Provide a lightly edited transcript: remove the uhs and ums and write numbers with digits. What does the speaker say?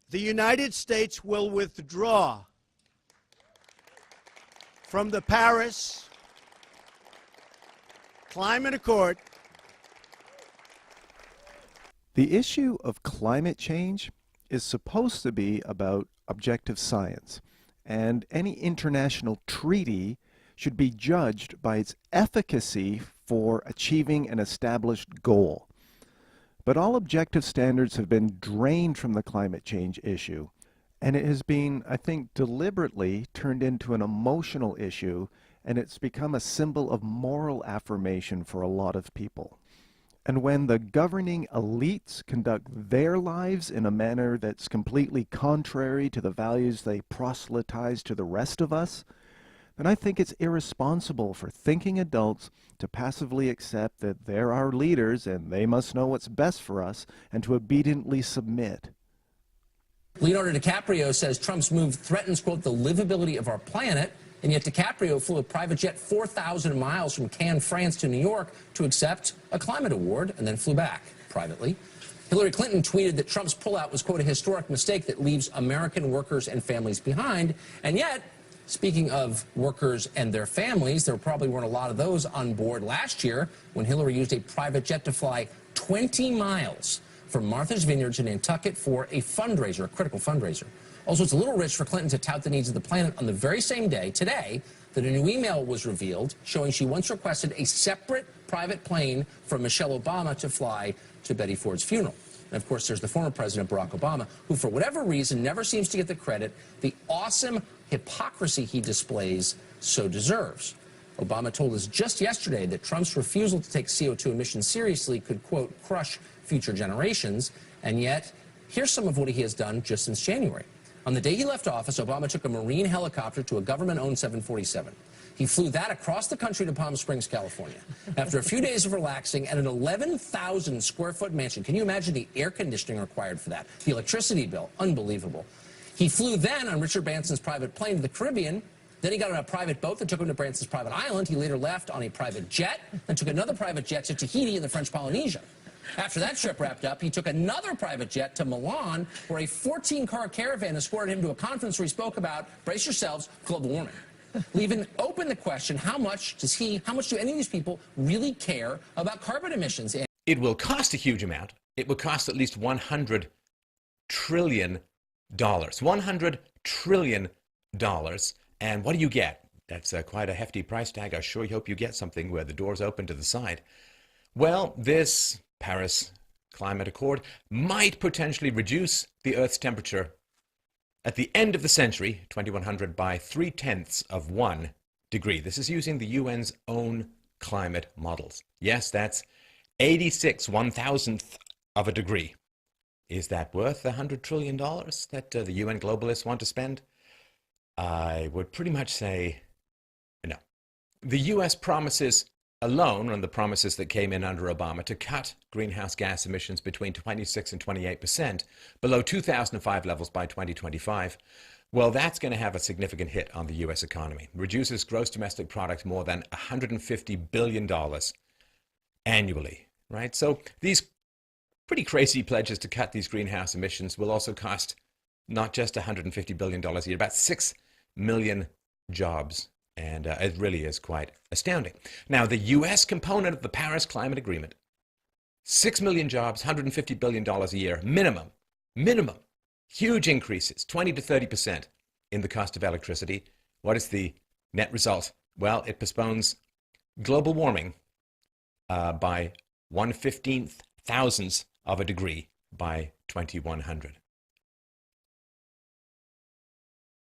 the United States will withdraw from the Paris Climate Accord. The issue of climate change is supposed to be about objective science, and any international treaty should be judged by its efficacy for achieving an established goal. But all objective standards have been drained from the climate change issue, and it has been, I think, deliberately turned into an emotional issue, and it's become a symbol of moral affirmation for a lot of people. And when the governing elites conduct their lives in a manner that's completely contrary to the values they proselytize to the rest of us, then I think it's irresponsible for thinking adults to passively accept that they're our leaders and they must know what's best for us and to obediently submit. Leonardo DiCaprio says Trump's move threatens, quote, the livability of our planet, and yet DiCaprio flew a private jet 4,000 miles from Cannes, France to New York to accept a climate award and then flew back privately. Hillary Clinton tweeted that Trump's pullout was, quote, a historic mistake that leaves American workers and families behind, and yet, speaking of workers and their families, there probably weren't a lot of those on board last year when Hillary used a private jet to fly 20 miles from Martha's Vineyards in Nantucket for a fundraiser, a critical fundraiser. Also, it's a little rich for Clinton to tout the needs of the planet on the very same day, today, that a new email was revealed showing she once requested a separate private plane from Michelle Obama to fly to Betty Ford's funeral. And of course, there's the former President Barack Obama, who for whatever reason never seems to get the credit the awesome hypocrisy he displays so deserves. Obama told us just yesterday that Trump's refusal to take CO2 emissions seriously could, quote, crush future generations. And yet, here's some of what he has done just since January. On the day he left office, Obama took a Marine helicopter to a government-owned 747. He flew that across the country to Palm Springs, California. After a few days of relaxing at an 11,000 square foot mansion, can you imagine the air conditioning required for that? The electricity bill, unbelievable. He flew then on Richard Branson's private plane to the Caribbean. Then he got on a private boat that took him to Branson's private island. He later left on a private jet, then took another private jet to Tahiti in the French Polynesia. After that trip wrapped up, he took another private jet to Milan, where a 14-car caravan escorted him to a conference where he spoke about, brace yourselves, global warming. Leaving open the question, how much do any of these people really care about carbon emissions? It will cost a huge amount. It will cost at least $100 trillion. $100 trillion. And what do you get? That's quite a hefty price tag. I sure hope you get something where the door's open to the side. Well, this Paris Climate Accord might potentially reduce the Earth's temperature at the end of the century, 2100, by 0.3 of 1 degree. This is using the UN's own climate models. Yes, that's 86 1,000th of a degree. Is that worth $100 trillion that the UN globalists want to spend? I would pretty much say no. The US promises alone, on the promises that came in under Obama, to cut greenhouse gas emissions between 26 and 28% below 2005 levels by 2025. Well, that's going to have a significant hit on the US economy. Reduces gross domestic product more than $150 billion annually, right? So these pretty crazy pledges to cut these greenhouse emissions will also cost not just $150 billion a year, about 6 million jobs. And it really is quite astounding. Now, the U.S. component of the Paris Climate Agreement, 6 million jobs, $150 billion a year, minimum, huge increases, 20 to 30% in the cost of electricity. What is the net result? Well, it postpones global warming by 1/15,000th of a degree by 2100.